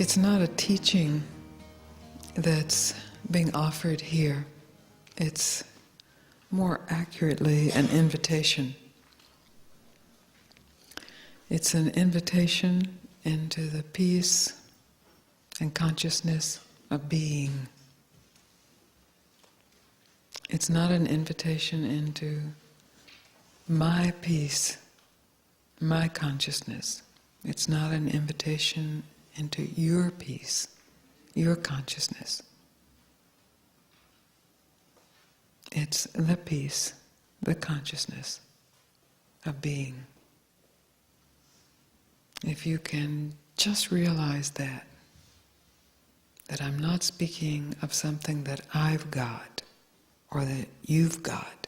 It's not a teaching that's being offered here. It's more accurately an invitation. It's an invitation into the peace and consciousness of being. It's not an invitation into my peace, my consciousness. It's not an invitation into your peace, your consciousness. It's the peace, the consciousness of being. If you can just realize that I'm not speaking of something that I've got or that you've got.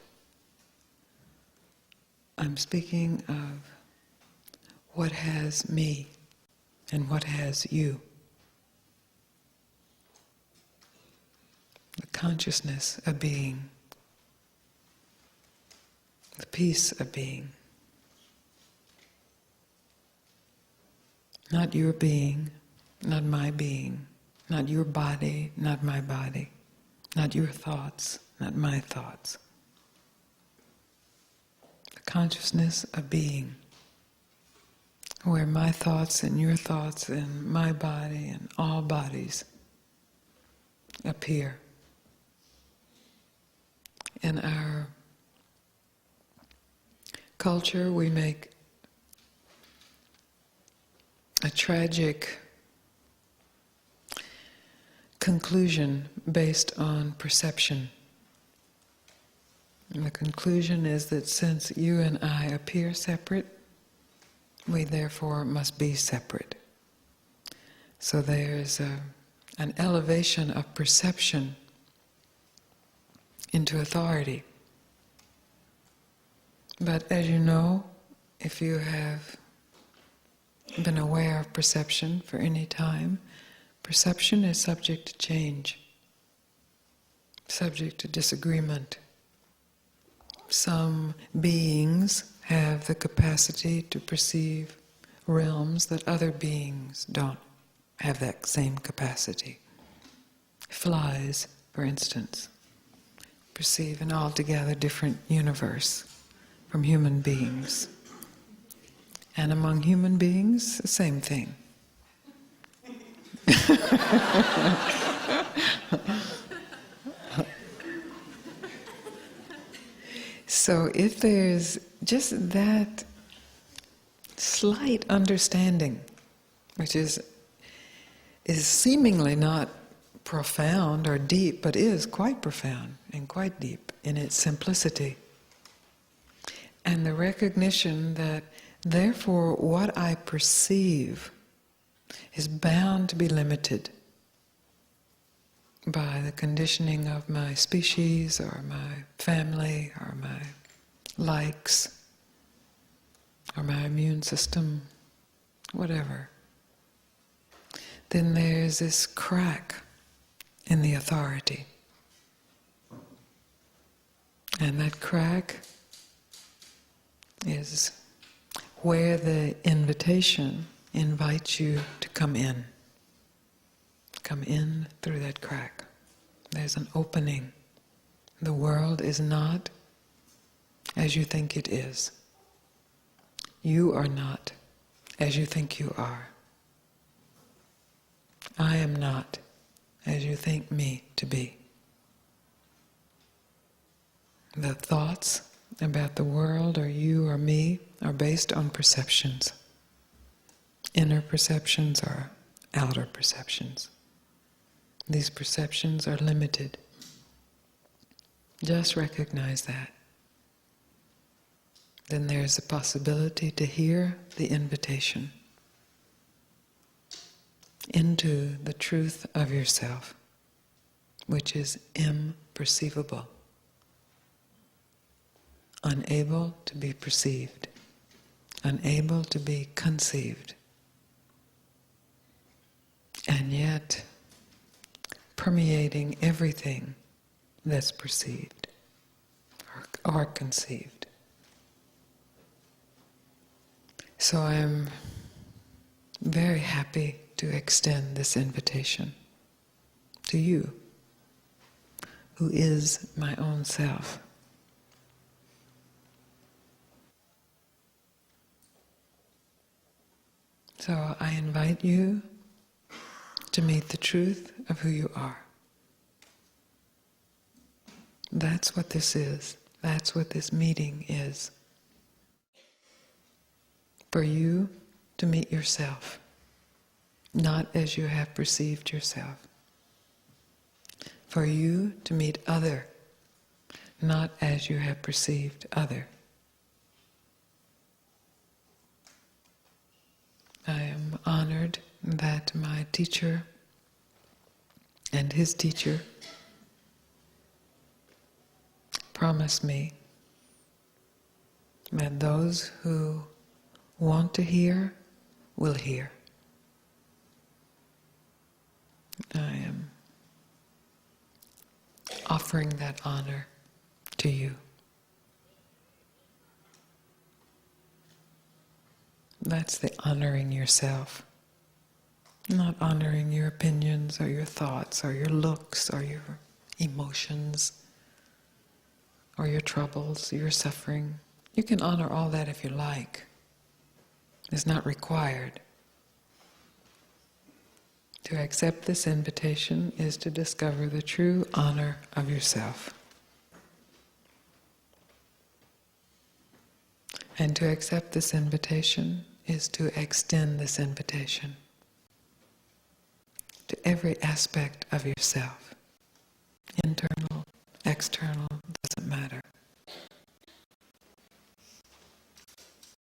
I'm speaking of what has me and what has you. The consciousness of being, the peace of being. Not your being, not my being, not your body, not my body, not your thoughts, not my thoughts. The consciousness of being, where my thoughts and your thoughts and my body and all bodies appear. In our culture, we make a tragic conclusion based on perception. And the conclusion is that since you and I appear separate, we therefore must be separate. So there's an elevation of perception into authority. But as you know, if you have been aware of perception for any time, perception is subject to change, subject to disagreement. Some beings have the capacity to perceive realms that other beings don't have that same capacity. Flies, for instance, perceive an altogether different universe from human beings. And among human beings, the same thing. So if there's just that slight understanding, which is seemingly not profound or deep, but is quite profound and quite deep in its simplicity, and the recognition that therefore what I perceive is bound to be limited by the conditioning of my species or my family or my likes or my immune system, whatever, then there's this crack in the authority. And that crack is where the invitation invites you to come in. Come in through that crack. There's an opening. The world is not as you think it is. You are not as you think you are. I am not as you think me to be. The thoughts about the world or you or me are based on perceptions. Inner perceptions or outer perceptions. These perceptions are limited. Just recognize that. Then there's the possibility to hear the invitation into the truth of yourself, which is imperceivable, unable to be perceived, unable to be conceived, and yet permeating everything that's perceived or conceived. So I'm very happy to extend this invitation to you, who is my own self. So I invite you to meet the truth of who you are. That's what this is. That's what this meeting is. For you to meet yourself, not as you have perceived yourself. For you to meet other, not as you have perceived other. I am honored that my teacher and his teacher promised me that those who want to hear will hear. I am offering that honor to you. That's the honoring yourself, not honoring your opinions or your thoughts or your looks or your emotions or your troubles, your suffering. You can honor all that if you like. It's not required. To accept this invitation is to discover the true honor of yourself. And to accept this invitation is to extend this invitation to every aspect of yourself. Internal, external, doesn't matter.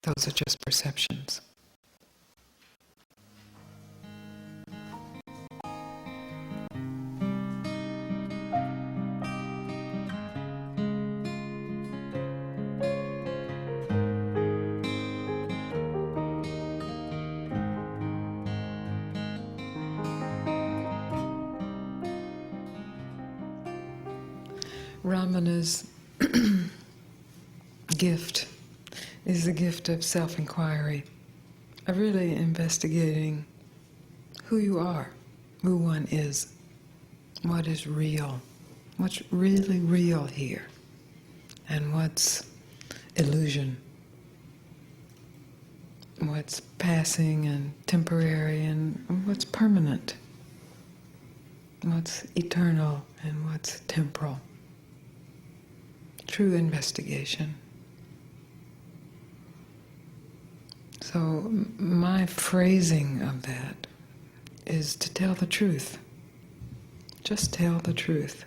Those are just perceptions. Ramana's gift is the gift of self-inquiry, of really investigating who you are, who one is, what is real, what's really real here, and what's illusion, what's passing and temporary, and what's permanent, what's eternal and what's temporal. True investigation. So my phrasing of that is to tell the truth. Just tell the truth.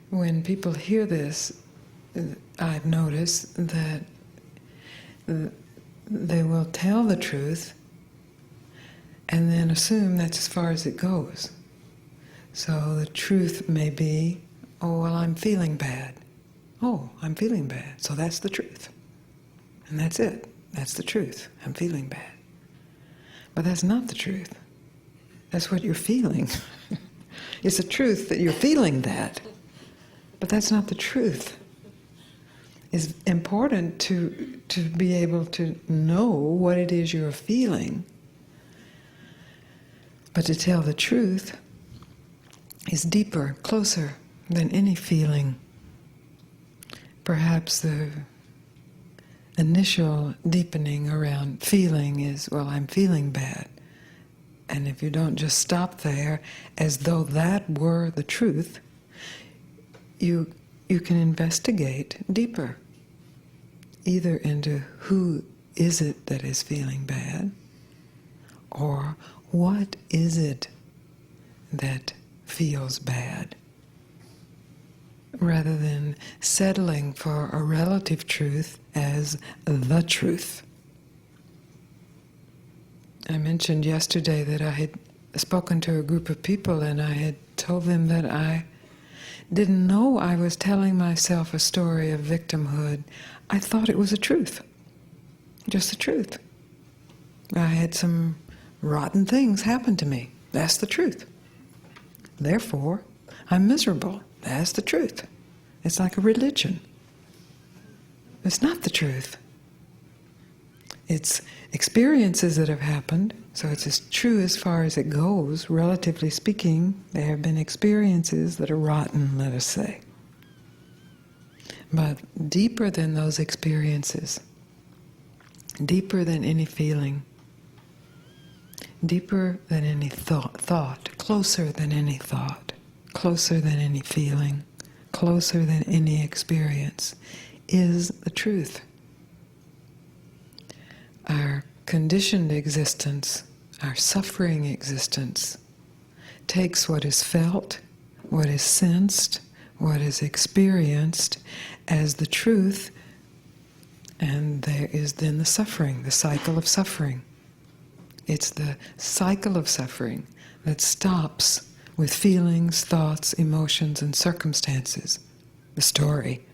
When people hear this, I've noticed that they will tell the truth and then assume that's as far as it goes. So the truth may be, oh, well, I'm feeling bad. Oh, I'm feeling bad. So that's the truth. And that's it. That's the truth. I'm feeling bad. But that's not the truth. That's what you're feeling. It's the truth that you're feeling that. But that's not the truth. It's important to be able to know what it is you're feeling. But to tell the truth is deeper, closer than any feeling. Perhaps the initial deepening around feeling is, well, I'm feeling bad. And if you don't just stop there as though that were the truth, you can investigate deeper, either into who is it that is feeling bad, or what is it that feels bad, rather than settling for a relative truth as the truth. I mentioned yesterday that I had spoken to a group of people and I had told them that I didn't know I was telling myself a story of victimhood. I thought it was a truth, just the truth. I had some rotten things happen to me. That's the truth. Therefore, I'm miserable. That's the truth. It's like a religion. It's not the truth. It's experiences that have happened, So it's as true as far as it goes, relatively speaking. There have been experiences that are rotten, let us say. But deeper than those experiences, deeper than any feeling, deeper than any thought, closer than any thought, closer than any feeling, closer than any experience, is the truth. Our conditioned existence, our suffering existence, takes what is felt, what is sensed, what is experienced as the truth, and there is then the suffering, the cycle of suffering. It's the cycle of suffering that stops with feelings, thoughts, emotions, and circumstances. The story,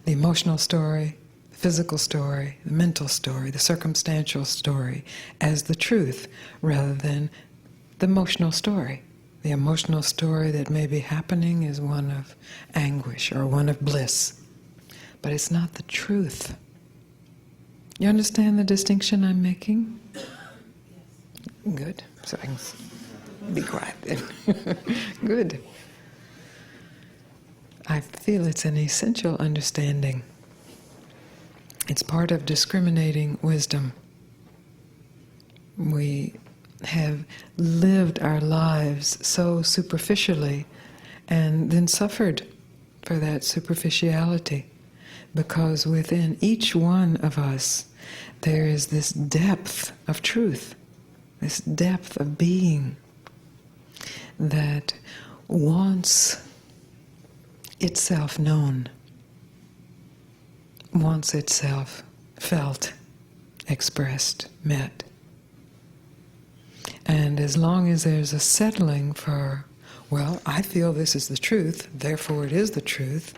the emotional story, the physical story, the mental story, the circumstantial story, as the truth, rather than the emotional story. The emotional story that may be happening is one of anguish or one of bliss, but it's not the truth. You understand the distinction I'm making? Good. So I can be quiet then. Good. I feel it's an essential understanding. It's part of discriminating wisdom. We have lived our lives so superficially and then suffered for that superficiality, because within each one of us there is this depth of truth, this depth of being that wants itself known, wants itself felt, expressed, met. And as long as there's a settling for, well, I feel this is the truth, therefore it is the truth,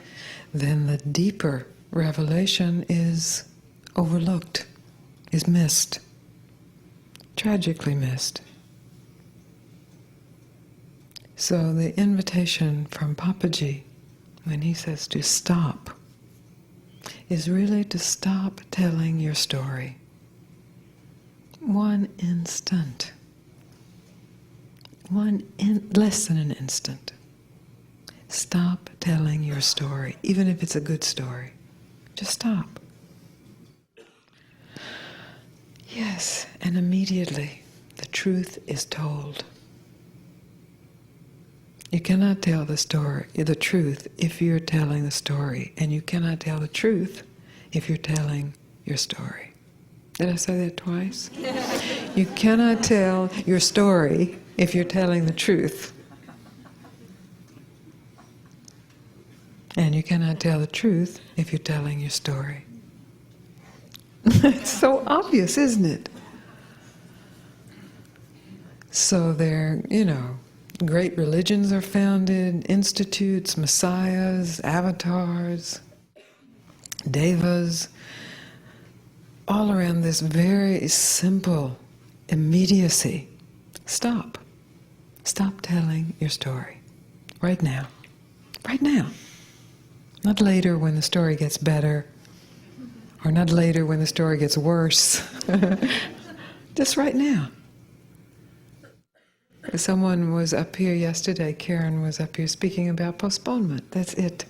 then the deeper revelation is overlooked, is missed, tragically missed. So the invitation from Papaji, when he says to stop, is really to stop telling your story. One instant. Less than an instant. Stop telling your story, even if it's a good story. Just stop. Yes, and immediately the truth is told. You cannot tell the truth, if you're telling the story, and you cannot tell the truth if you're telling your story. Did I say that twice? You cannot tell your story if you're telling the truth. And you cannot tell the truth if you're telling your story. It's so obvious, isn't it? So there, great religions are founded, institutes, messiahs, avatars, devas, all around this very simple immediacy. Stop. Stop telling your story. Right now. Right now. Not later when the story gets better, or not later when the story gets worse. Just right now. Someone was up here yesterday, Karen was up here speaking about postponement. That's it.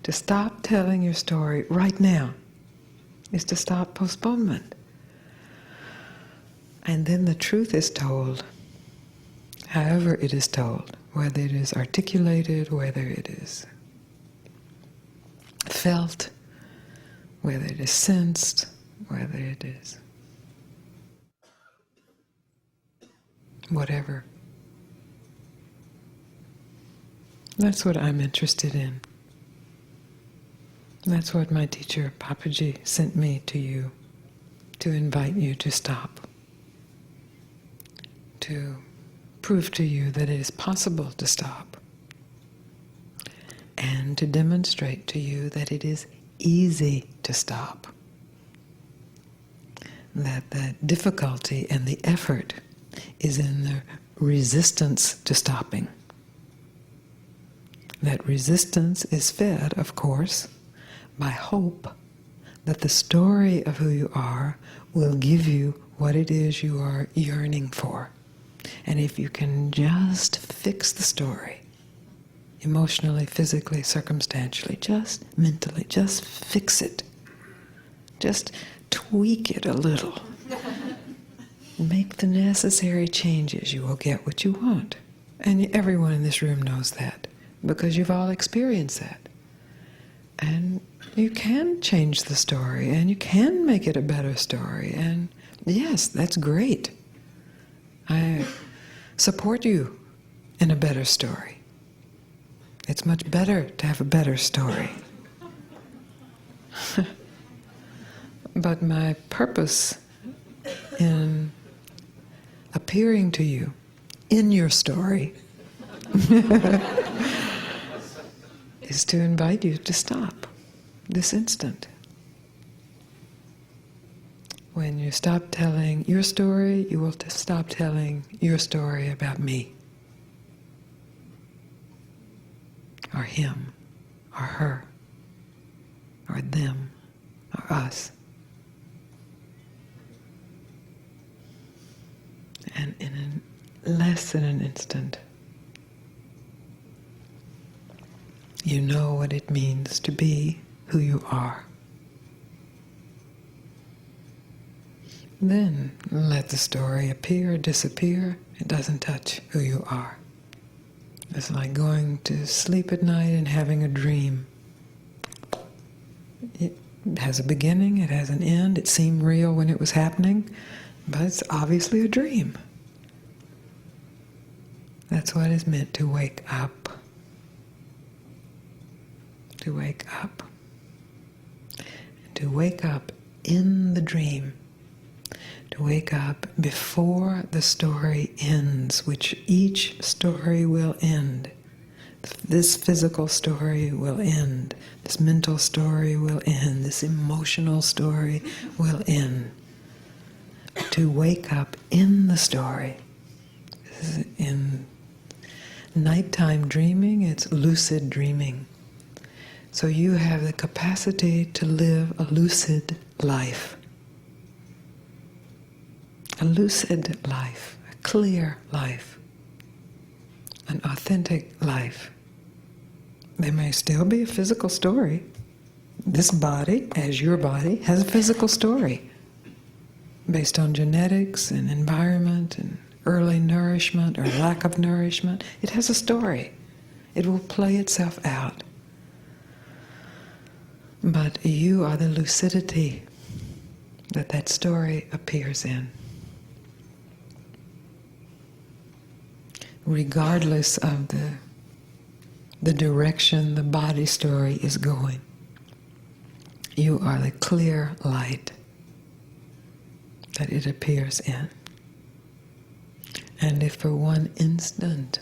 To stop telling your story right now is to stop postponement. And then the truth is told, however it is told, whether it is articulated, whether it is felt, whether it is sensed, whether it is whatever. That's what I'm interested in. That's what my teacher, Papaji, sent me to you, to invite you to stop, to prove to you that it is possible to stop, and to demonstrate to you that it is easy to stop, that the difficulty and the effort is in the resistance to stopping. That resistance is fed, of course, by hope that the story of who you are will give you what it is you are yearning for. And if you can just fix the story, emotionally, physically, circumstantially, just mentally, just fix it. Just tweak it a little. Make the necessary changes, you will get what you want. And everyone in this room knows that, because you've all experienced that. And you can change the story, and you can make it a better story, and yes, that's great. I support you in a better story. It's much better to have a better story. But my purpose in appearing to you in your story is to invite you to stop this instant. When you stop telling your story, you will stop telling your story about me, or him, or her, or them, or us. And in less than an instant, you know what it means to be who you are. Then let the story appear or disappear. It doesn't touch who you are. It's like going to sleep at night and having a dream. It has a beginning, it has an end, it seemed real when it was happening, but it's obviously a dream. That's what is meant to wake up. To wake up. And to wake up in the dream. To wake up before the story ends, which each story will end. This physical story will end. This mental story will end. This emotional story will end. To wake up in the story. In nighttime dreaming, it's lucid dreaming. So you have the capacity to live a lucid life. A lucid life, a clear life, an authentic life. There may still be a physical story. This body, as your body, has a physical story based on genetics and environment and early nourishment or lack of nourishment. It has a story. It will play itself out. But you are the lucidity that story appears in. Regardless of the direction the body story is going, you are the clear light that it appears in. And if for one instant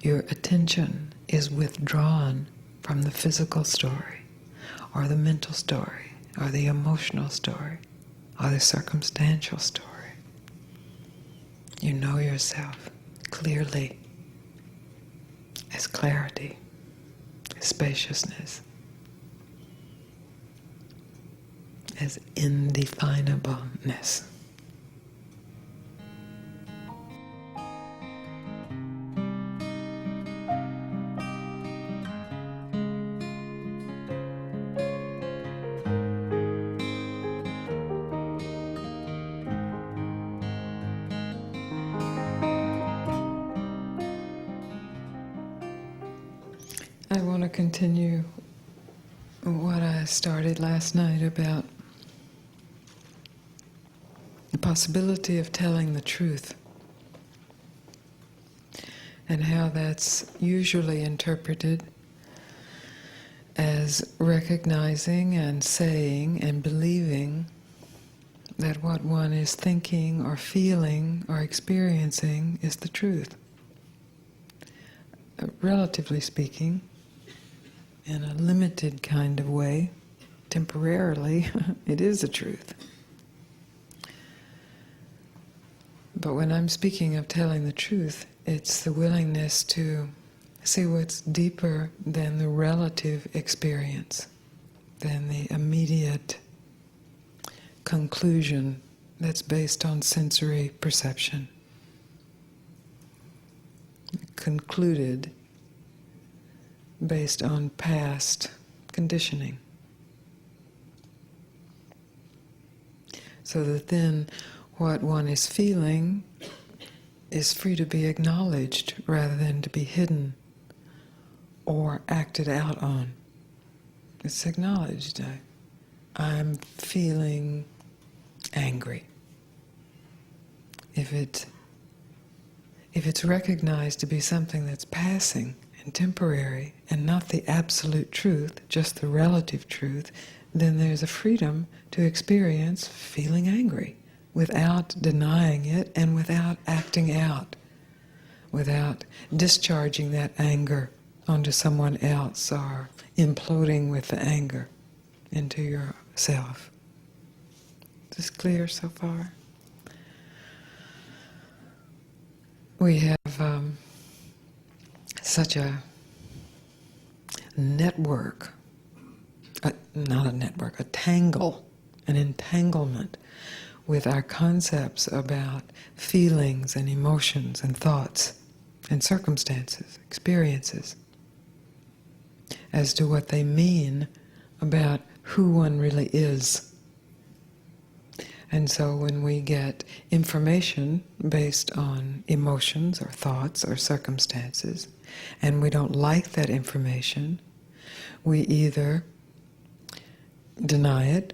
your attention is withdrawn from the physical story, or the mental story, or the emotional story, or the circumstantial story, you know yourself clearly as clarity, as spaciousness, as indefinableness. I want to continue what I started last night about the possibility of telling the truth and how that's usually interpreted as recognizing and saying and believing that what one is thinking or feeling or experiencing is the truth. Relatively speaking, in a limited kind of way, temporarily, it is the truth. But when I'm speaking of telling the truth, it's the willingness to see what's deeper than the relative experience, than the immediate conclusion that's based on sensory perception, concluded based on past conditioning. So that then what one is feeling is free to be acknowledged rather than to be hidden or acted out on. It's acknowledged. I'm feeling angry. If it's recognized to be something that's passing and temporary and not the absolute truth, just the relative truth, then there's a freedom to experience feeling angry without denying it and without acting out, without discharging that anger onto someone else or imploding with the anger into yourself. Is this clear so far? We have such a network, a tangle, an entanglement with our concepts about feelings and emotions and thoughts and circumstances, experiences, as to what they mean about who one really is. And so when we get information based on emotions or thoughts or circumstances, and we don't like that information, we either deny it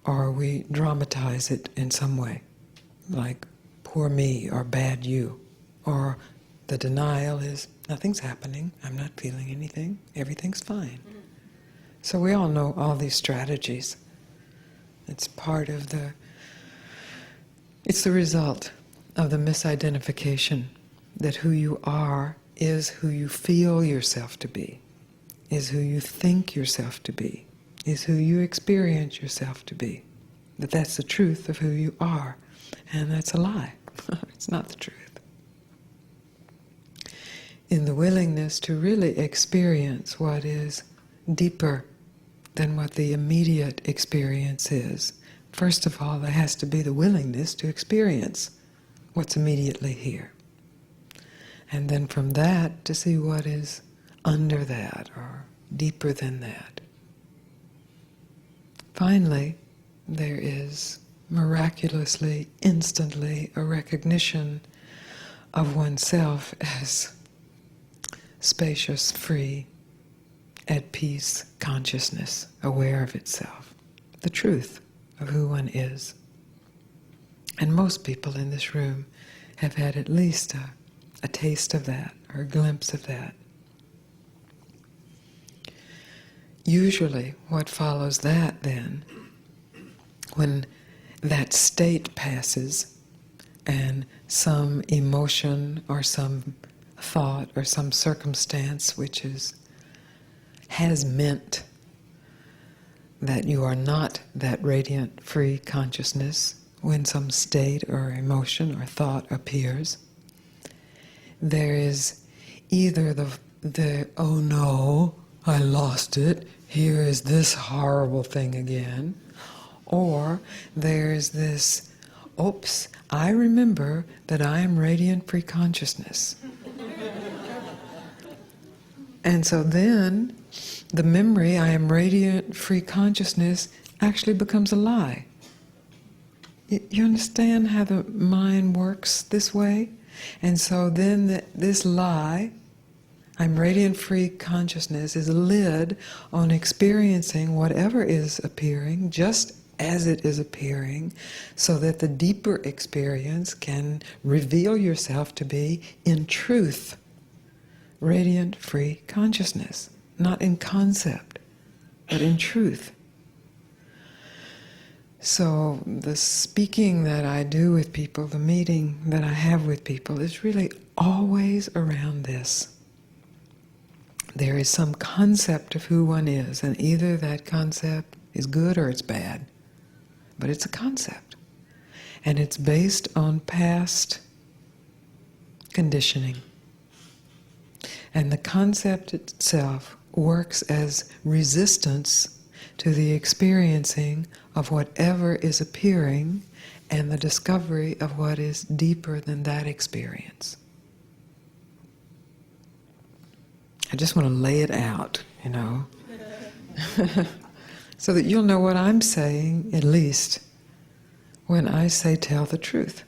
or we dramatize it in some way, like poor me or bad you. Or the denial is, nothing's happening, I'm not feeling anything, everything's fine. So we all know all these strategies. It's part of it's the result of the misidentification that who you are is who you feel yourself to be, is who you think yourself to be, is who you experience yourself to be. That that's the truth of who you are. And that's a lie. It's not the truth. In the willingness to really experience what is deeper than what the immediate experience is, first of all, there has to be the willingness to experience what's immediately here. And then from that, to see what is under that or deeper than that. Finally, there is miraculously, instantly, a recognition of oneself as spacious, free, at peace consciousness, aware of itself, the truth of who one is. And most people in this room have had at least a taste of that, or a glimpse of that. Usually what follows that then, when that state passes and some emotion or some thought or some circumstance which has meant that you are not that radiant, free consciousness, when some state or emotion or thought appears, there is either the oh no, I lost it, here is this horrible thing again, or there's this, oops, I remember that I am radiant free consciousness. And so then the memory, I am radiant free consciousness, actually becomes a lie. You understand how the mind works this way? And so then this lie, I'm radiant free consciousness, is a lid on experiencing whatever is appearing just as it is appearing, so that the deeper experience can reveal yourself to be, in truth, radiant free consciousness. Not in concept, but in truth. So the speaking that I do with people, the meeting that I have with people, is really always around this. There is some concept of who one is, and either that concept is good or it's bad. But it's a concept. And it's based on past conditioning. And the concept itself works as resistance to the experiencing of whatever is appearing and the discovery of what is deeper than that experience. I just want to lay it out, so that you'll know what I'm saying, at least, when I say tell the truth.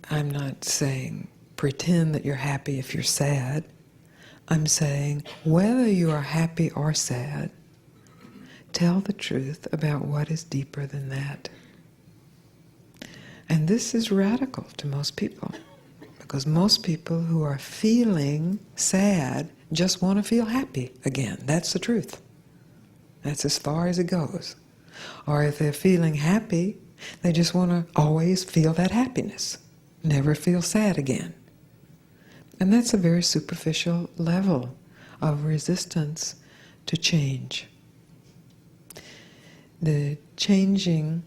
I'm not saying pretend that you're happy if you're sad. I'm saying whether you are happy or sad, tell the truth about what is deeper than that. And this is radical to most people, because most people who are feeling sad just want to feel happy again. That's the truth. That's as far as it goes. Or if they're feeling happy, they just want to always feel that happiness, never feel sad again. And that's a very superficial level of resistance to change. The changing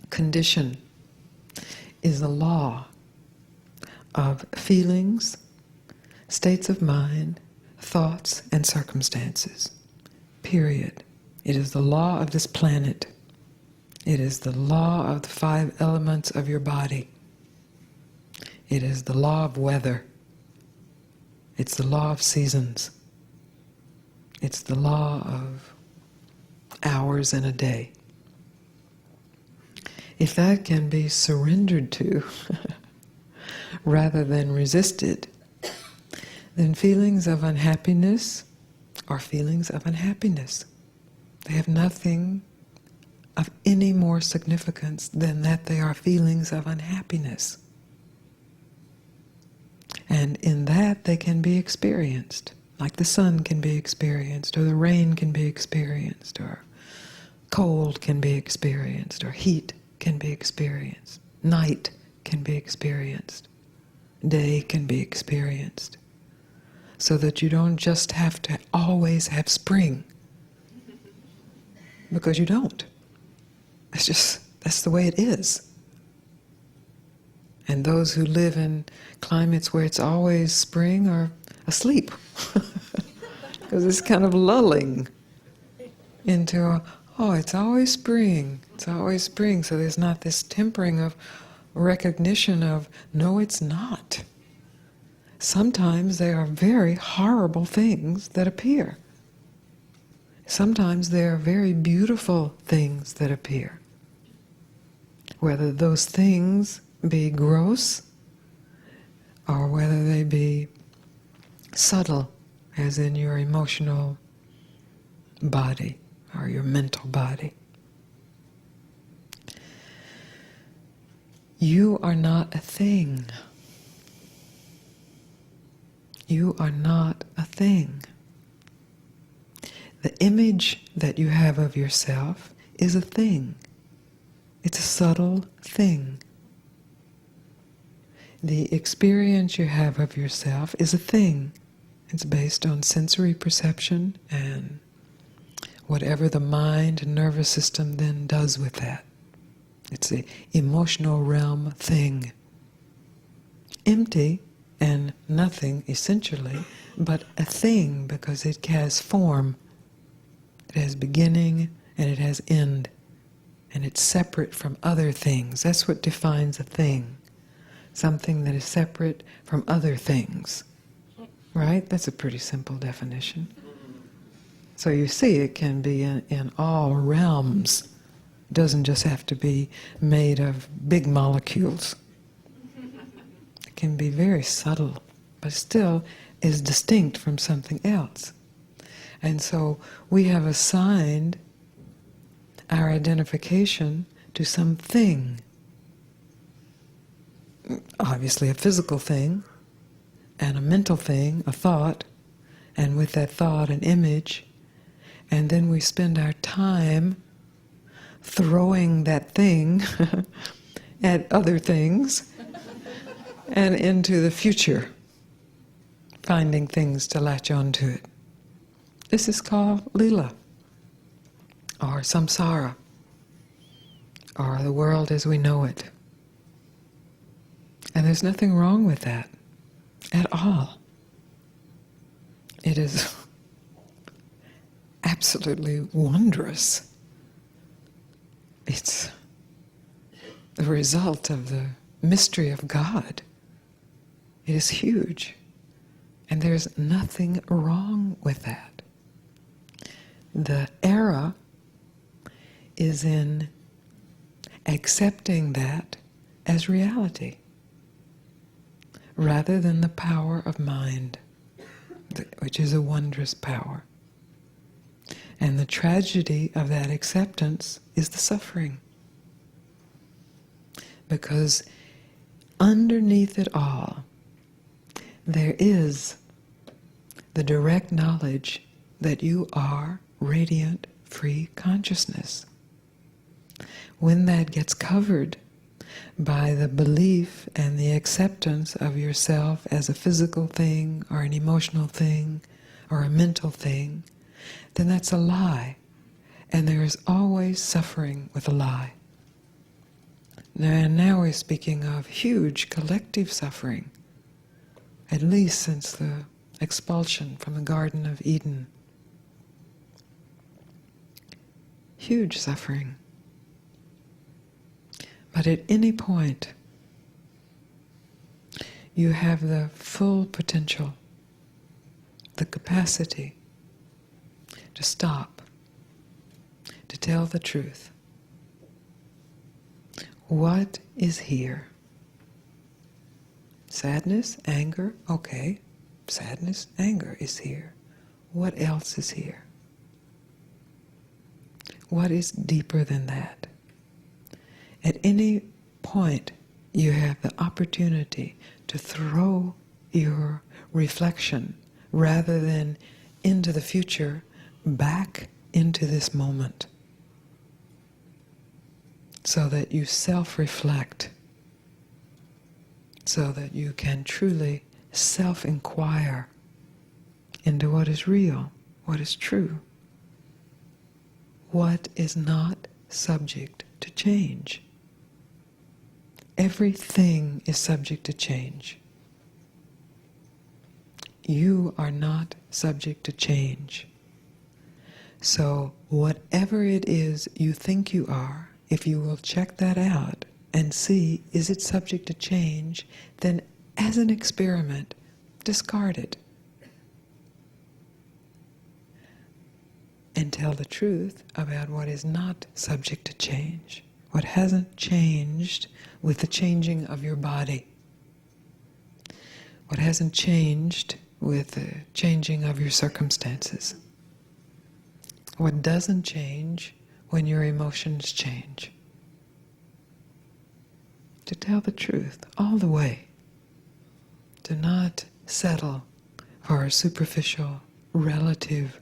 condition is a law of feelings, states of mind, thoughts, and circumstances. Period. It is the law of this planet. It is the law of the 5 elements of your body. It is the law of weather. It's the law of seasons. It's the law of hours in a day. If that can be surrendered to rather than resisted, then feelings of unhappiness are feelings of unhappiness. They have nothing of any more significance than that they are feelings of unhappiness. And in that they can be experienced, like the sun can be experienced, or the rain can be experienced, or cold can be experienced, or heat can be experienced, night can be experienced, day can be experienced. So that you don't just have to always have spring, because you don't. That's the way it is. And those who live in climates where it's always spring are asleep, because it's kind of lulling into it's always spring, so there's not this tempering of recognition of, no, it's not. Sometimes there are very horrible things that appear. Sometimes there are very beautiful things that appear. Whether those things be gross or whether they be subtle, as in your emotional body or your mental body. You are not a thing. You are not a thing. The image that you have of yourself is a thing. It's a subtle thing. The experience you have of yourself is a thing. It's based on sensory perception and whatever the mind and nervous system then does with that. It's the emotional realm thing. Empty and nothing, essentially, but a thing because it has form. It has beginning and it has end. And it's separate from other things. That's what defines a thing. Something that is separate from other things. Right? That's a pretty simple definition. So you see, it can be in all realms. It doesn't just have to be made of big molecules. It can be very subtle, but still is distinct from something else. And so we have assigned our identification to something. Obviously a physical thing, and a mental thing, a thought, and with that thought an image, and then we spend our time throwing that thing at other things and into the future, finding things to latch onto it. This is called lila, or samsara, or the world as we know it. And there's nothing wrong with that at all. It is absolutely wondrous it's the result of the mystery of God. It is huge. And there's nothing wrong with that. The error is in accepting that as reality, rather than the power of mind, which is a wondrous power. And the tragedy of that acceptance is the suffering. Because underneath it all, there is the direct knowledge that you are radiant, free consciousness. When that gets covered by the belief and the acceptance of yourself as a physical thing or an emotional thing or a mental thing, then that's a lie. And there is always suffering with a lie. Now we're speaking of huge collective suffering, at least since the expulsion from the Garden of Eden. Huge suffering. But at any point, you have the full potential, the capacity to stop, to tell the truth. What is here? Sadness, anger, okay. Sadness, anger is here. What else is here? What is deeper than that? At any point, you have the opportunity to throw your reflection, rather than into the future, back into this moment, so that you self-reflect, so that you can truly self-inquire into what is real, what is true, what is not subject to change. Everything is subject to change. You are not subject to change. So whatever it is you think you are, if you will check that out and see, is it subject to change, then as an experiment, discard it. And tell the truth about what is not subject to change, what hasn't changed with the changing of your body, what hasn't changed with the changing of your circumstances, what doesn't change when your emotions change. To tell the truth all the way. Do not settle for a superficial, relative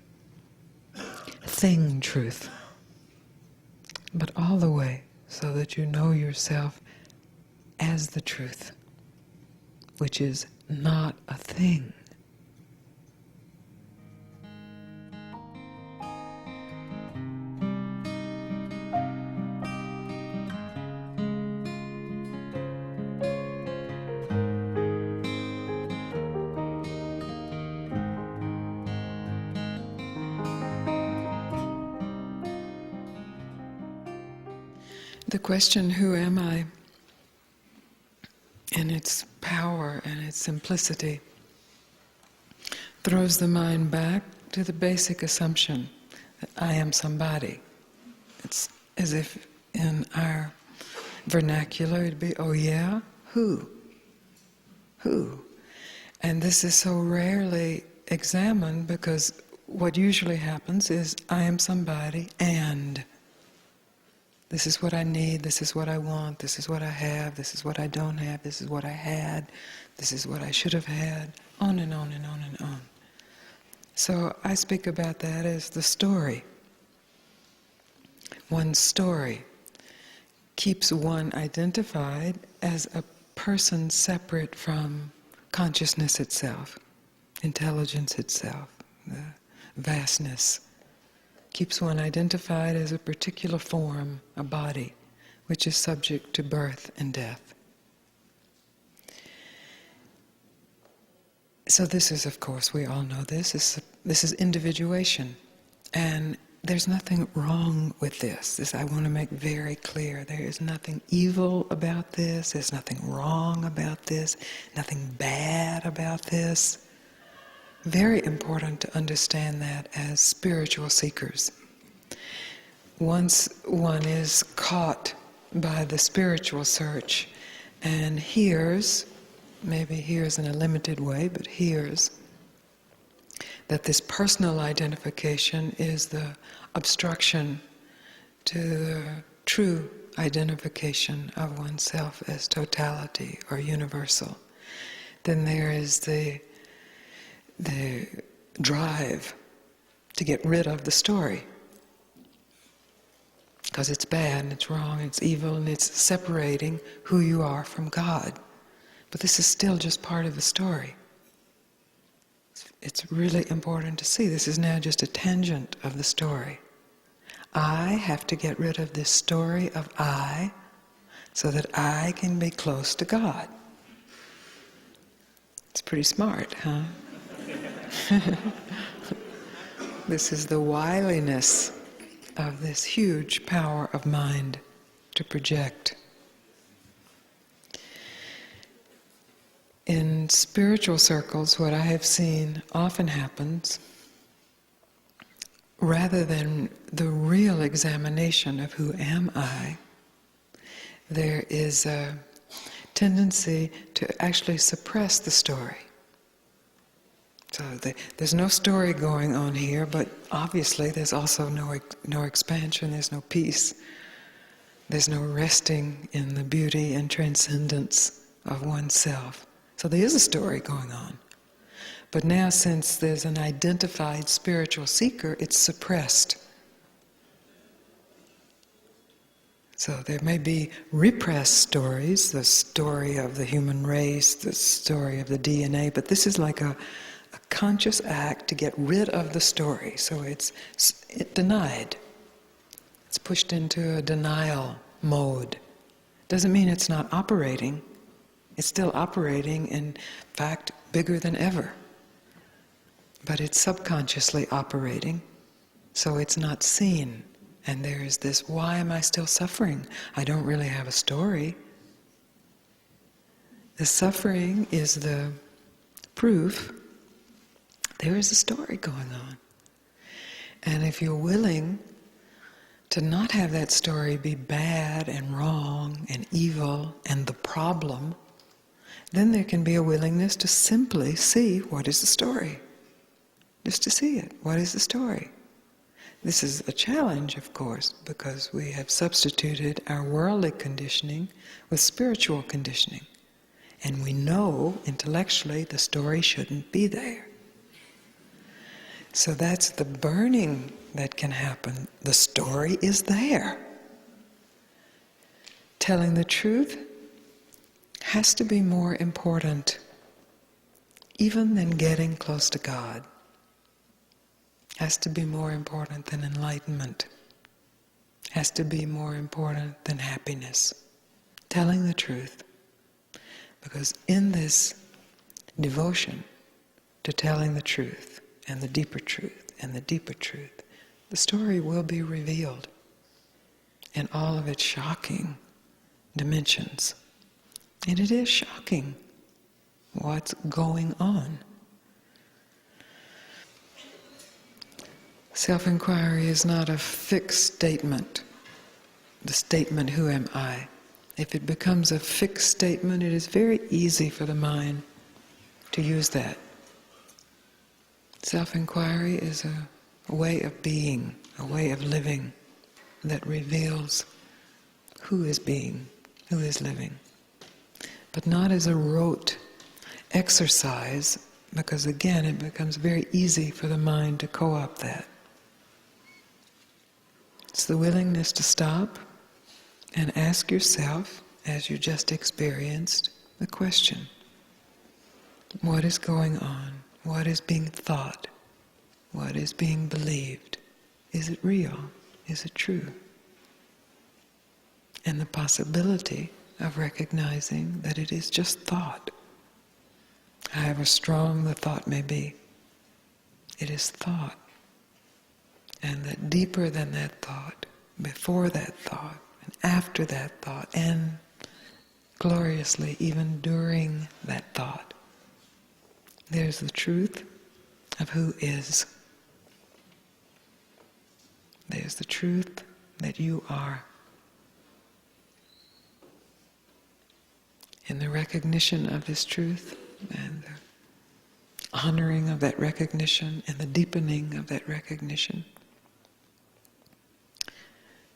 thing truth, but all the way, so that you know yourself as the truth, which is not a thing. The question, who am I, in its power and its simplicity, throws the mind back to the basic assumption that I am somebody. It's as if in our vernacular it'd be, oh yeah, who? Who? And this is so rarely examined, because what usually happens is, I am somebody and this is what I need, this is what I want, this is what I have, this is what I don't have, this is what I had, this is what I should have had, on and on and on and on. So I speak about that as the story. One's story keeps one identified as a person separate from consciousness itself, intelligence itself, the vastness. Keeps one identified as a particular form, a body, which is subject to birth and death. So this is, of course, we all know this is individuation. And there's nothing wrong with this. This I want to make very clear. There is nothing evil about this. There's nothing wrong about this. Nothing bad about this. Very important to understand that as spiritual seekers. Once one is caught by the spiritual search and hears, maybe hears in a limited way, but hears that this personal identification is the obstruction to the true identification of oneself as totality or universal, then there is the drive to get rid of the story. Because it's bad and it's wrong, it's evil, and it's separating who you are from God. But this is still just part of the story. It's really important to see. This is now just a tangent of the story. I have to get rid of this story of I so that I can be close to God. It's pretty smart, huh? This is the wiliness of this huge power of mind to project. In spiritual circles, what I have seen often happens, rather than the real examination of who am I, there is a tendency to actually suppress the story. So there's no story going on here, but obviously there's also no expansion, there's no peace, there's no resting in the beauty and transcendence of oneself. So there is a story going on. But now, since there's an identified spiritual seeker, it's suppressed. So there may be repressed stories, the story of the human race, the story of the DNA, but this is like a conscious act to get rid of the story. So it's denied. It's pushed into a denial mode. Doesn't mean it's not operating. It's still operating, in fact, bigger than ever. But it's subconsciously operating, so it's not seen. And there is this, why am I still suffering? I don't really have a story. The suffering is the proof there is a story going on. And if you're willing to not have that story be bad and wrong and evil and the problem, then there can be a willingness to simply see what is the story. Just to see it. What is the story? This is a challenge, of course, because we have substituted our worldly conditioning with spiritual conditioning. And we know intellectually the story shouldn't be there. So that's the burning that can happen. The story is there. Telling the truth has to be more important even than getting close to God. Has to be more important than enlightenment. Has to be more important than happiness. Telling the truth. Because in this devotion to telling the truth, and the deeper truth, and the deeper truth, the story will be revealed in all of its shocking dimensions. And it is shocking what's going on. Self-inquiry is not a fixed statement. The statement, who am I? If it becomes a fixed statement, it is very easy for the mind to use that. Self-inquiry is a way of being, a way of living that reveals who is being, who is living. But not as a rote exercise, because again it becomes very easy for the mind to co-opt that. It's the willingness to stop and ask yourself, as you just experienced, the question, what is going on? What is being thought? What is being believed? Is it real? Is it true? And the possibility of recognizing that it is just thought. However strong the thought may be, it is thought. And that deeper than that thought, before that thought, and after that thought, and gloriously even during that thought, there's the truth of who is. There's the truth that you are. In the recognition of this truth and the honoring of that recognition and the deepening of that recognition,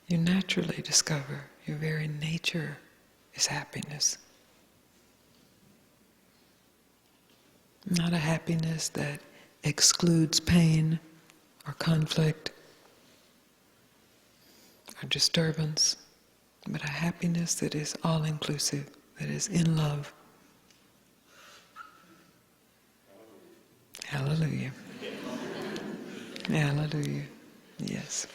you naturally discover your very nature is happiness. Not a happiness that excludes pain or conflict or disturbance, but a happiness that is all-inclusive, that is in love. Hallelujah. Hallelujah. Yes.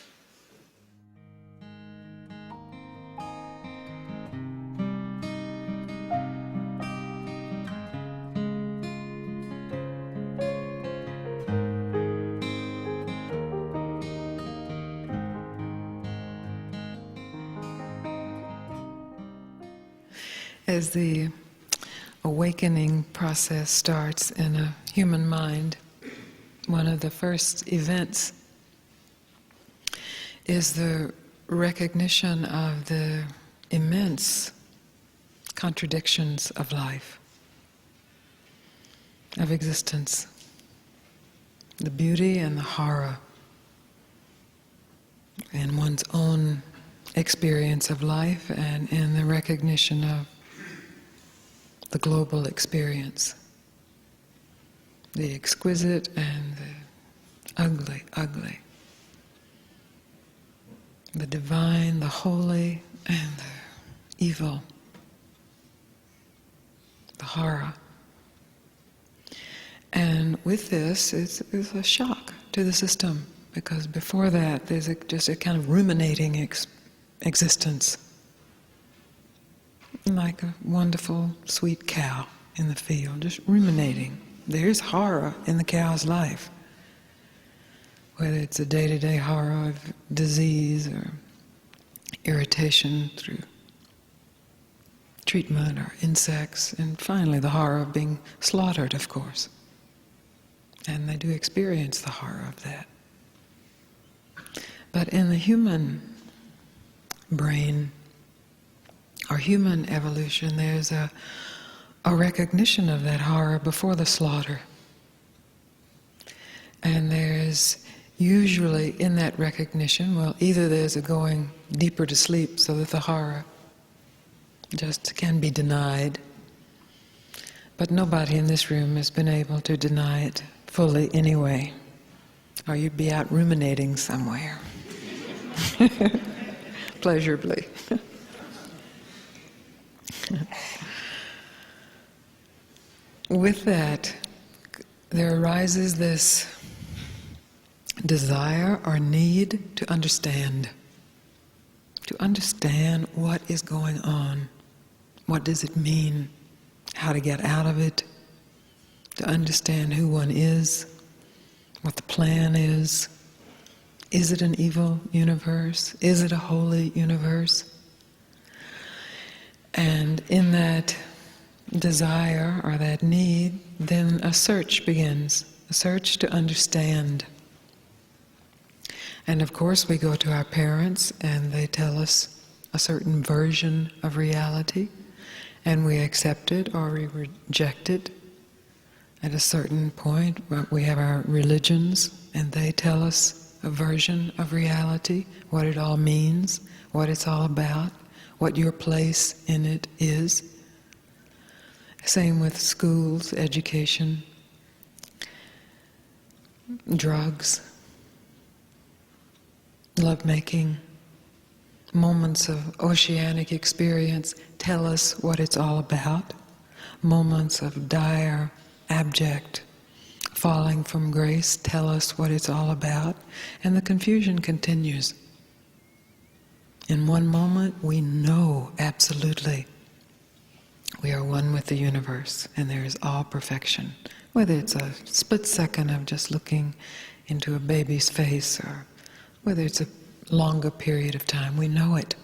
As the awakening process starts in a human mind, one of the first events is the recognition of the immense contradictions of life, of existence, the beauty and the horror in one's own experience of life and in the recognition of the global experience, the exquisite and the ugly, the divine, the holy, and the evil, the horror. And with this, it's a shock to the system, because before that, there's just a kind of ruminating existence, like a wonderful, sweet cow in the field, just ruminating. There's horror in the cow's life, whether it's a day-to-day horror of disease or irritation through treatment or insects, and finally the horror of being slaughtered, of course. And they do experience the horror of that. But in the human brain, or human evolution, there's a recognition of that horror before the slaughter. And there's usually in that recognition, well, either there's a going deeper to sleep so that the horror just can be denied, but nobody in this room has been able to deny it fully anyway, or you'd be out ruminating somewhere, pleasurably. With that, there arises this desire or need to understand what is going on, what does it mean, how to get out of it, to understand who one is, what the plan is. Is it an evil universe? Is it a holy universe? And in that desire or that need, then a search begins, a search to understand. And of course we go to our parents and they tell us a certain version of reality, and we accept it or we reject it. At a certain point we have our religions and they tell us a version of reality, what it all means, what it's all about, what your place in it is. Same with schools, education, drugs, lovemaking. Moments of oceanic experience tell us what it's all about. Moments of dire, abject falling from grace tell us what it's all about. And the confusion continues. In one moment, we know absolutely we are one with the universe and there is all perfection. Whether it's a split second of just looking into a baby's face or whether it's a longer period of time, we know it.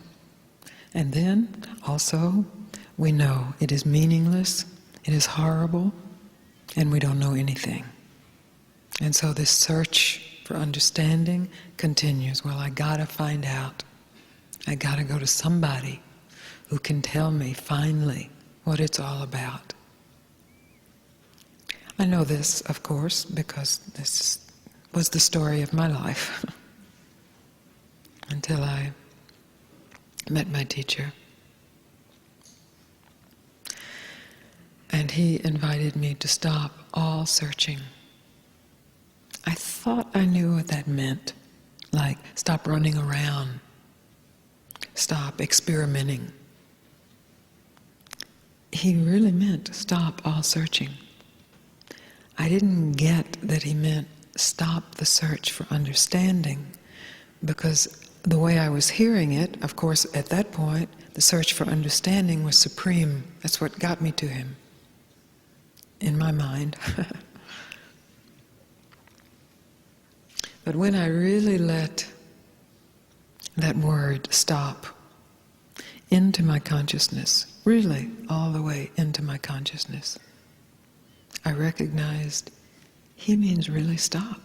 And then also we know it is meaningless, it is horrible, and we don't know anything. And so this search for understanding continues. Well, I gotta find out. I gotta go to somebody who can tell me finally what it's all about. I know this, of course, because this was the story of my life until I met my teacher. And he invited me to stop all searching. I thought I knew what that meant, like stop running around, stop experimenting. He really meant stop all searching. I didn't get that he meant stop the search for understanding, because the way I was hearing it, of course, at that point, the search for understanding was supreme. That's what got me to him, in my mind. But when I really let that word stop into my consciousness, really all the way into my consciousness, I recognized he means really stop.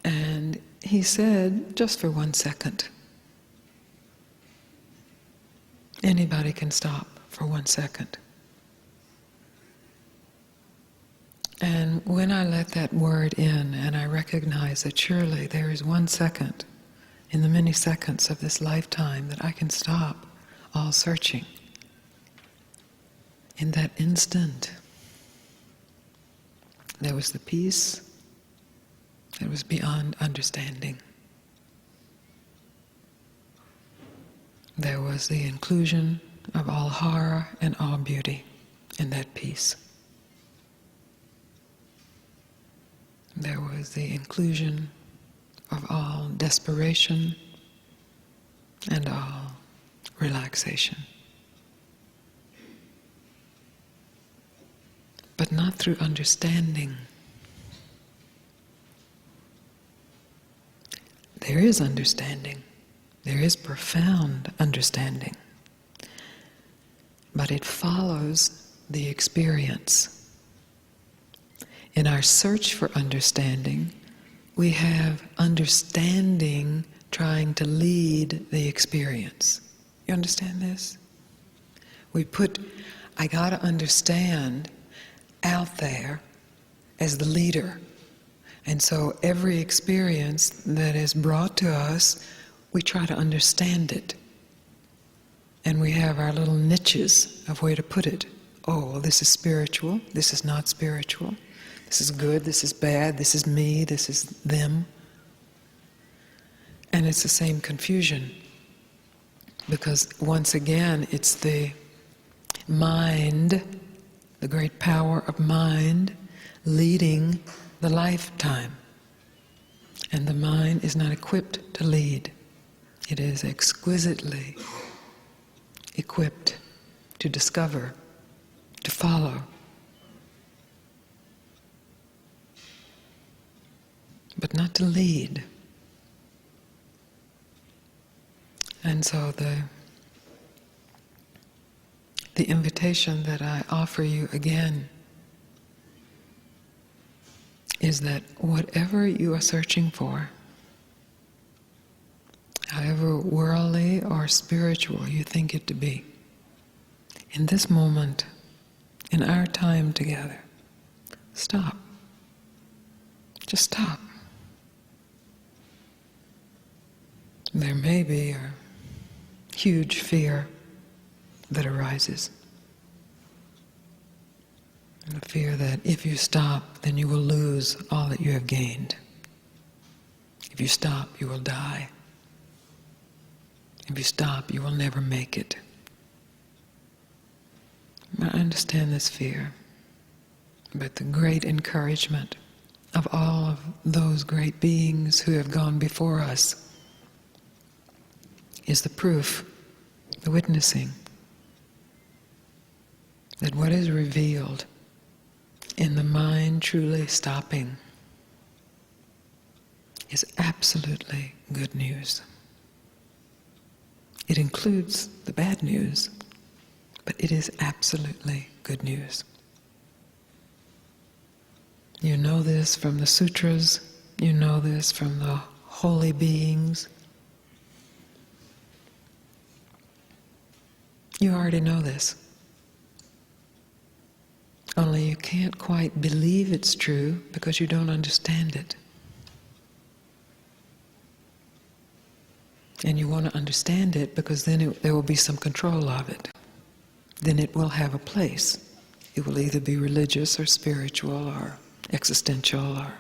And he said, just for 1 second. Anybody can stop for 1 second. And when I let that word in and I recognize that surely there is 1 second in the many seconds of this lifetime that I can stop all searching, in that instant, there was the peace that was beyond understanding. There was the inclusion of all horror and all beauty in that peace. There was the inclusion of all desperation and all relaxation. But not through understanding. There is understanding. There is profound understanding. But it follows the experience. In our search for understanding, we have understanding trying to lead the experience. You understand this? We put, I gotta understand, out there as the leader. And so every experience that is brought to us, we try to understand it. And we have our little niches of where to put it. Oh, well, this is spiritual, this is not spiritual. This is good, this is bad, this is me, this is them. And it's the same confusion. Because once again, it's the mind, the great power of mind, leading the lifetime. And the mind is not equipped to lead. It is exquisitely equipped to discover, to follow. But not to lead. And so the invitation that I offer you again is that whatever you are searching for, however worldly or spiritual you think it to be, in this moment, in our time together, stop. Just stop. There may be a huge fear that arises. The fear that if you stop, then you will lose all that you have gained. If you stop, you will die. If you stop, you will never make it. I understand this fear, but the great encouragement of all of those great beings who have gone before us is the proof, the witnessing, that what is revealed in the mind truly stopping is absolutely good news. It includes the bad news, but it is absolutely good news. You know this from the sutras, you know this from the holy beings. You already know this. Only you can't quite believe it's true because you don't understand it. And you want to understand it because then there will be some control of it. Then it will have a place. It will either be religious or spiritual or existential, or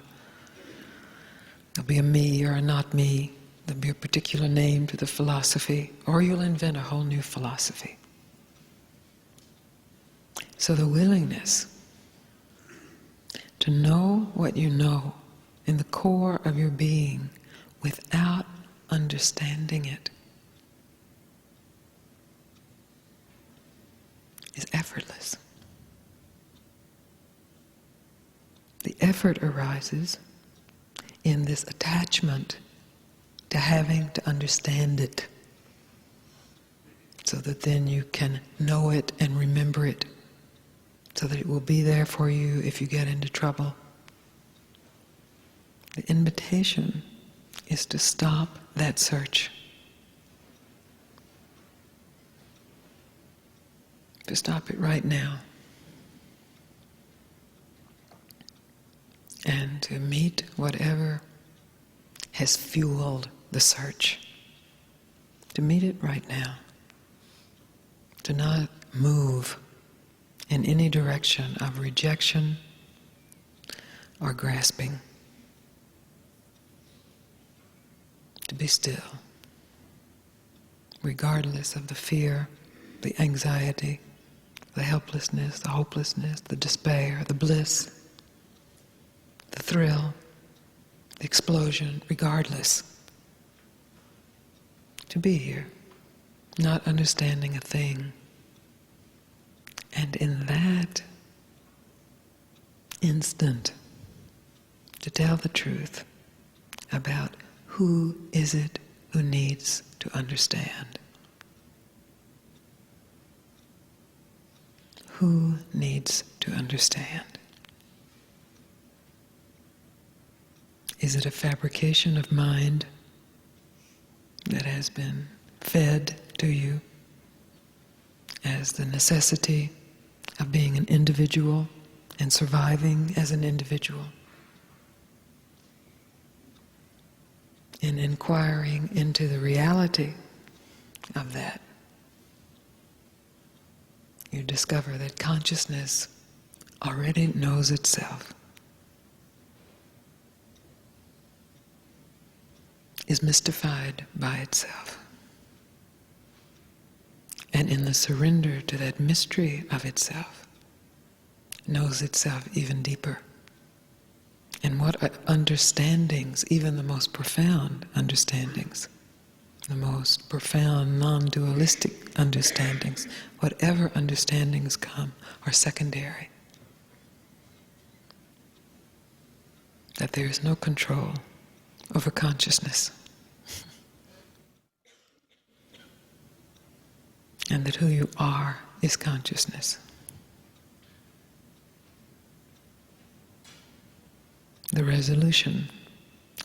there'll be a me or a not me. There'll be a particular name to the philosophy, or you'll invent a whole new philosophy. So the willingness to know what you know in the core of your being without understanding it is effortless. The effort arises in this attachment to having to understand it, so that then you can know it and remember it, so that it will be there for you if you get into trouble. The invitation is to stop that search. To stop it right now. And to meet whatever has fueled the search. To meet it right now. To not move in any direction of rejection or grasping. To be still, regardless of the fear, the anxiety, the helplessness, the hopelessness, the despair, the bliss, the thrill, the explosion, regardless. To be here, not understanding a thing. And in that instant, to tell the truth about who is it who needs to understand. Who needs to understand? Is it a fabrication of mind that has been fed to you as the necessity of being an individual and surviving as an individual? In inquiring into the reality of that, you discover that consciousness already knows itself, is mystified by itself. And in the surrender to that mystery of itself, knows itself even deeper. And what understandings, even the most profound understandings, the most profound non-dualistic understandings, whatever understandings come, are secondary. That there is no control over consciousness. And that who you are is consciousness. The resolution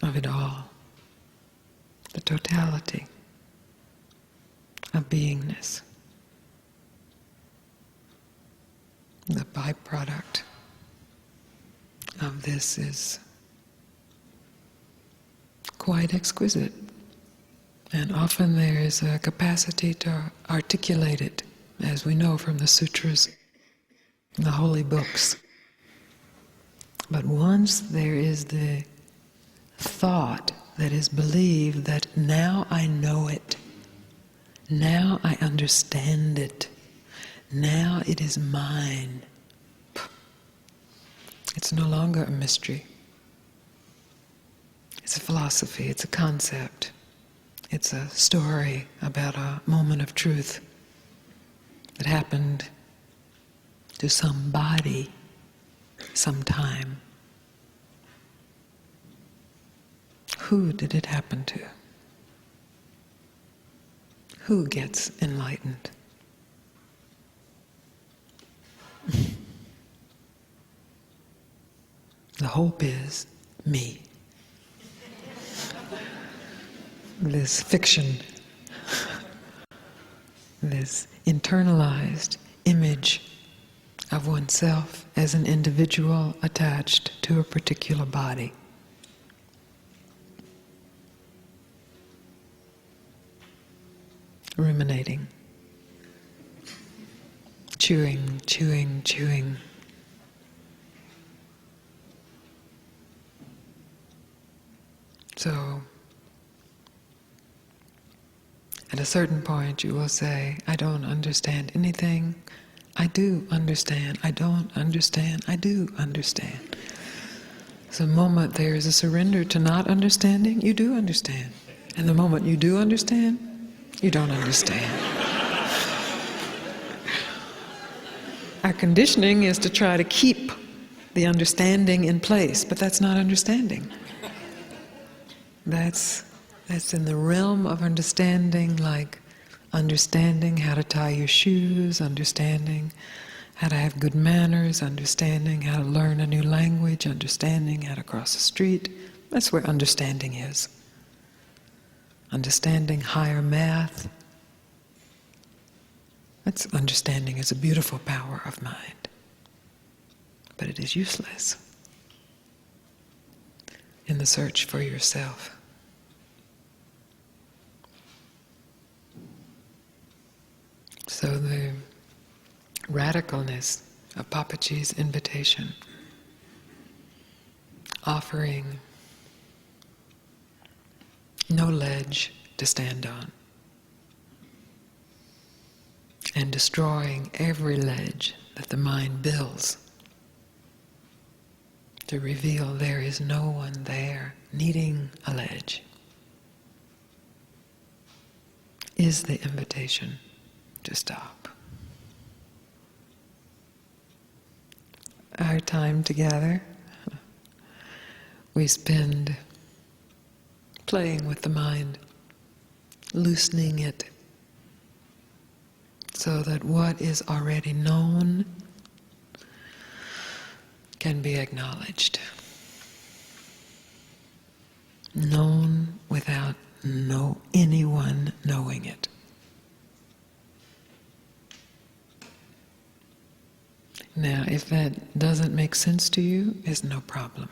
of it all, the totality of beingness, the byproduct of this is quite exquisite. And often there is a capacity to articulate it, as we know from the sutras, the holy books. But once there is the thought that is believed that now I know it, now I understand it, now it is mine, it's no longer a mystery. It's a philosophy, it's a concept. It's a story about a moment of truth that happened to somebody, sometime. who did it happen to? Who gets enlightened? The hope is me. This fiction, this internalized image of oneself as an individual attached to a particular body. Ruminating, chewing, chewing, chewing. So, at a certain point you will say, I don't understand anything. I do understand. I don't understand. I do understand. So the moment there is a surrender to not understanding, you do understand. And the moment you do understand, you don't understand. Our conditioning is to try to keep the understanding in place, but that's not understanding. That's in the realm of understanding, like understanding how to tie your shoes, understanding how to have good manners, understanding how to learn a new language, understanding how to cross the street. That's where understanding is. Understanding higher math. That's understanding is a beautiful power of mind. But it is useless in the search for yourself. So the radicalness of Papaji's invitation, offering no ledge to stand on, and destroying every ledge that the mind builds to reveal there is no one there needing a ledge, is the invitation to stop. Our time together, we spend playing with the mind, loosening it, so that what is already known can be acknowledged. Known without anyone knowing it. Now, if that doesn't make sense to you, it's no problem.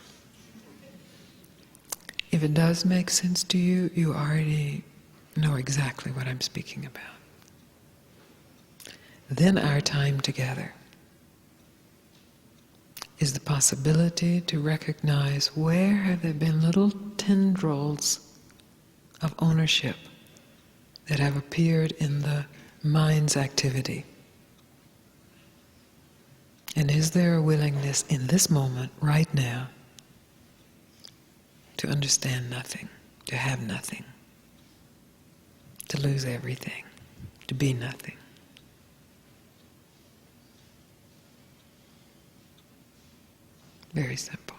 If it does make sense to you, you already know exactly what I'm speaking about. Then our time together is the possibility to recognize where have there been little tendrils of ownership that have appeared in the mind's activity. And is there a willingness in this moment, right now, to understand nothing, to have nothing, to lose everything, to be nothing? Very simple.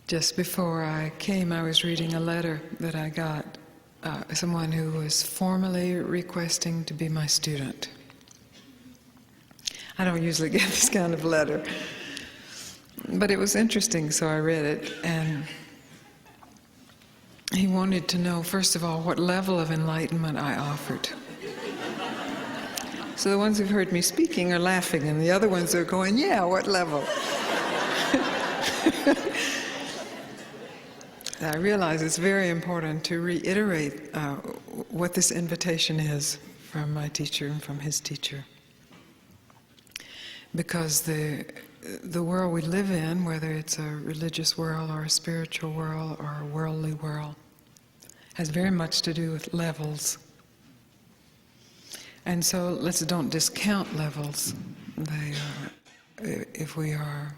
Just before I came, I was reading a letter that I got, someone who was formally requesting to be my student. I don't usually get this kind of letter, but it was interesting, so I read it, and he wanted to know, first of all, what level of enlightenment I offered. So the ones who've heard me speaking are laughing, and the other ones are going, yeah, what level? I realize it's very important to reiterate what this invitation is from my teacher and from his teacher. Because the world we live in, whether it's a religious world or a spiritual world or a worldly world, has very much to do with levels. And so don't discount levels. They are, if we are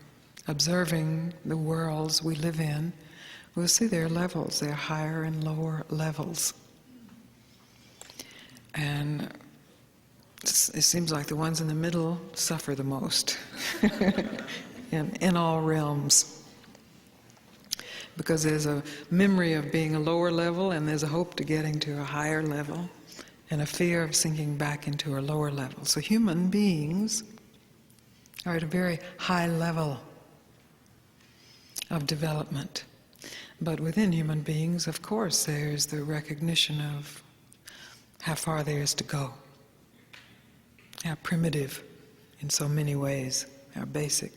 observing the worlds we live in, we'll see there are levels. There are higher and lower levels. And it seems like the ones in the middle suffer the most in all realms. Because there's a memory of being a lower level, and there's a hope to getting to a higher level, and a fear of sinking back into a lower level. So human beings are at a very high level of development. But within human beings, of course, there's the recognition of how far there is to go, how primitive in so many ways, how basic.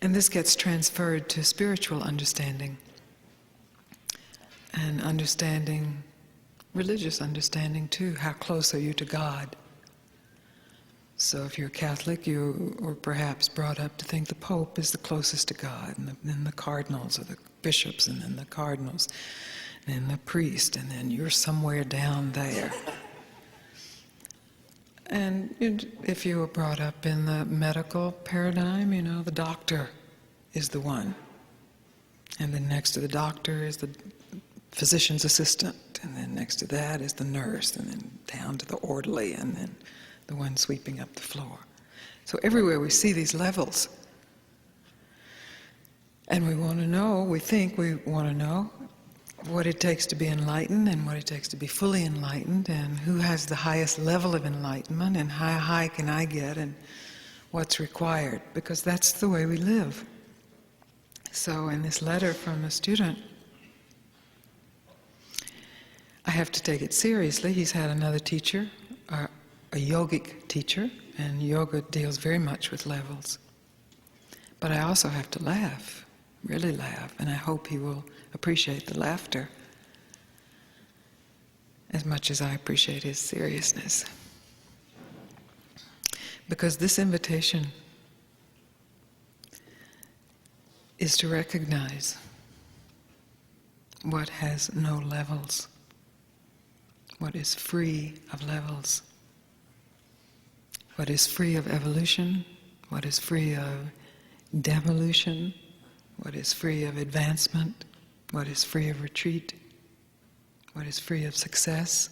And this gets transferred to spiritual understanding, and understanding, religious understanding too. How close are you to God? So if you're Catholic, you were perhaps brought up to think the Pope is the closest to God, and then the cardinals, or the bishops, and then the cardinals, and then the priest, and then you're somewhere down there. And if you were brought up in the medical paradigm, the doctor is the one. And then next to the doctor is the physician's assistant. And then next to that is the nurse. And then down to the orderly. And then the one sweeping up the floor. So everywhere we see these levels. And we think we want to know what it takes to be enlightened, and what it takes to be fully enlightened, and who has the highest level of enlightenment, and how high can I get, and what's required, because that's the way we live. So in this letter from a student, I have to take it seriously. He's had another teacher, a yogic teacher, and yoga deals very much with levels. But I also have to laugh, really laugh, and I hope he will appreciate the laughter as much as I appreciate his seriousness. Because this invitation is to recognize what has no levels, what is free of levels, what is free of evolution, what is free of devolution, what is free of advancement, what is free of retreat, what is free of success,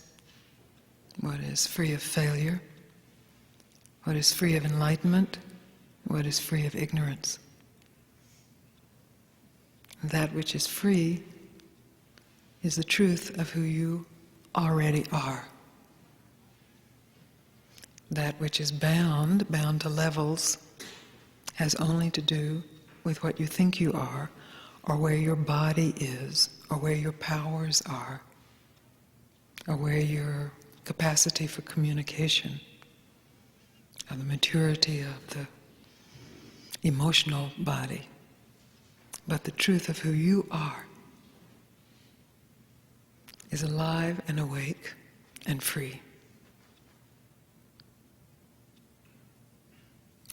what is free of failure, what is free of enlightenment, what is free of ignorance. That which is free is the truth of who you already are. That which is bound to levels, has only to do with what you think you are, or where your body is, or where your powers are, or where your capacity for communication, or the maturity of the emotional body. But the truth of who you are is alive and awake and free.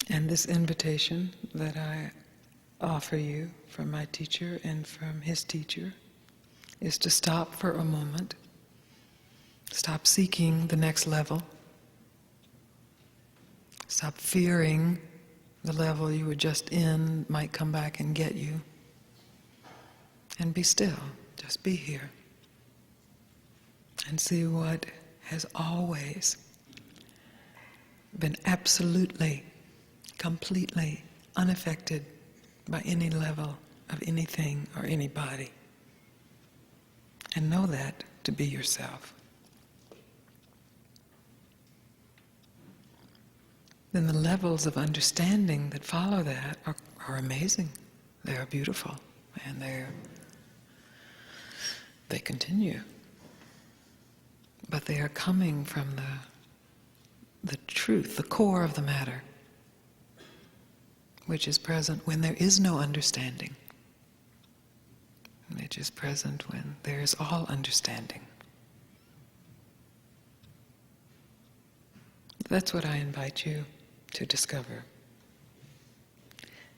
And this invitation that I offer you from my teacher and from his teacher is to stop for a moment, stop seeking the next level, stop fearing the level you were just in might come back and get you, and be still, just be here, and see what has always been absolutely, completely unaffected by any level of anything or anybody. And know that to be yourself. Then the levels of understanding that follow that are amazing. They are beautiful, and they continue. But they are coming from the truth, the core of the matter, which is present when there is no understanding, which is present when there is all understanding. That's what I invite you to discover.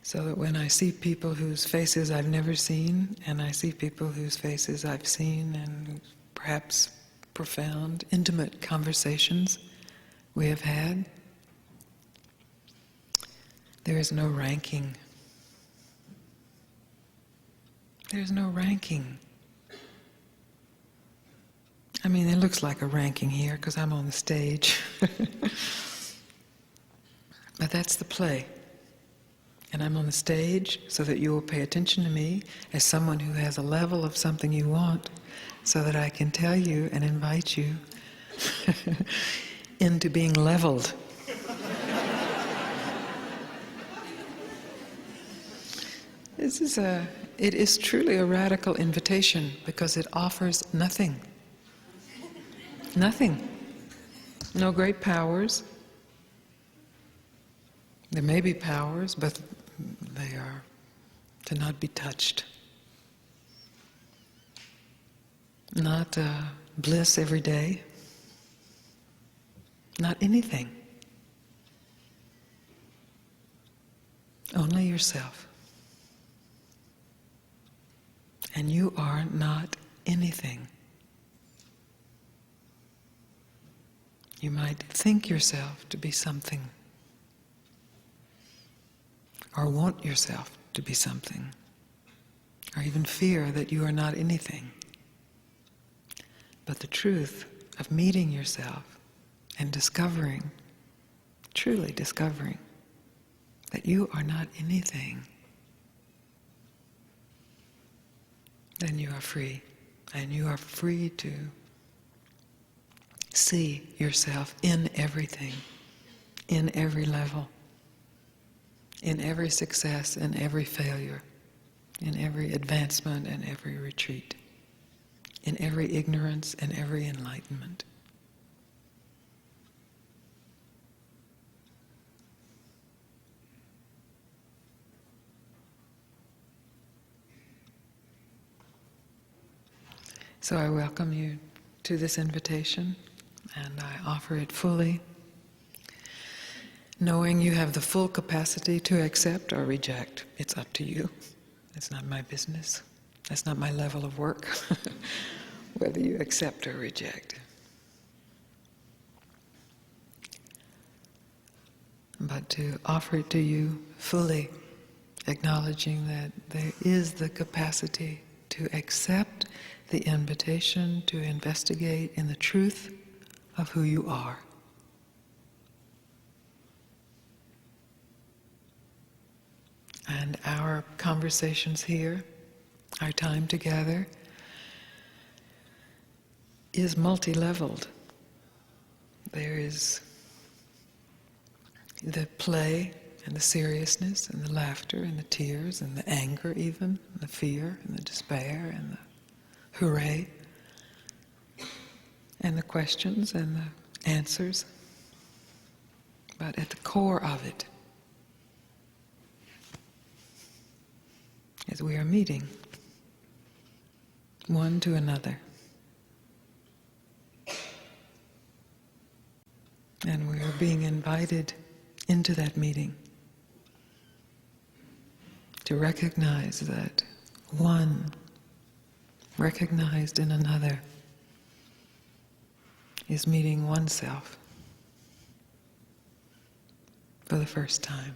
So that when I see people whose faces I've never seen, and I see people whose faces I've seen and perhaps profound, intimate conversations we have had. There is no ranking. There's no ranking. I mean, it looks like a ranking here because I'm on the stage. But that's the play. And I'm on the stage so that you will pay attention to me as someone who has a level of something you want, so that I can tell you and invite you into being leveled. It is truly a radical invitation because it offers nothing. Nothing. No great powers. There may be powers, but they are to not be touched. Not bliss every day. Not anything. Only yourself. And you are not anything. You might think yourself to be something, or want yourself to be something, or even fear that you are not anything. But the truth of meeting yourself and discovering, truly discovering, that you are not anything, then you are free. And you are free to see yourself in everything, in every level, in every success and every failure, in every advancement and every retreat, in every ignorance and every enlightenment. So I welcome you to this invitation, and I offer it fully, knowing you have the full capacity to accept or reject. It's up to you. It's not my business. That's not my level of work, whether you accept or reject. But to offer it to you fully, acknowledging that there is the capacity to accept the invitation to investigate in the truth of who you are. And our conversations here, our time together, is multi-leveled. There is the play and the seriousness and the laughter and the tears and the anger even, and the fear and the despair and the hooray, and the questions and the answers. But at the core of it is we are meeting one to another. And we are being invited into that meeting to recognize that one recognized in another is meeting oneself for the first time.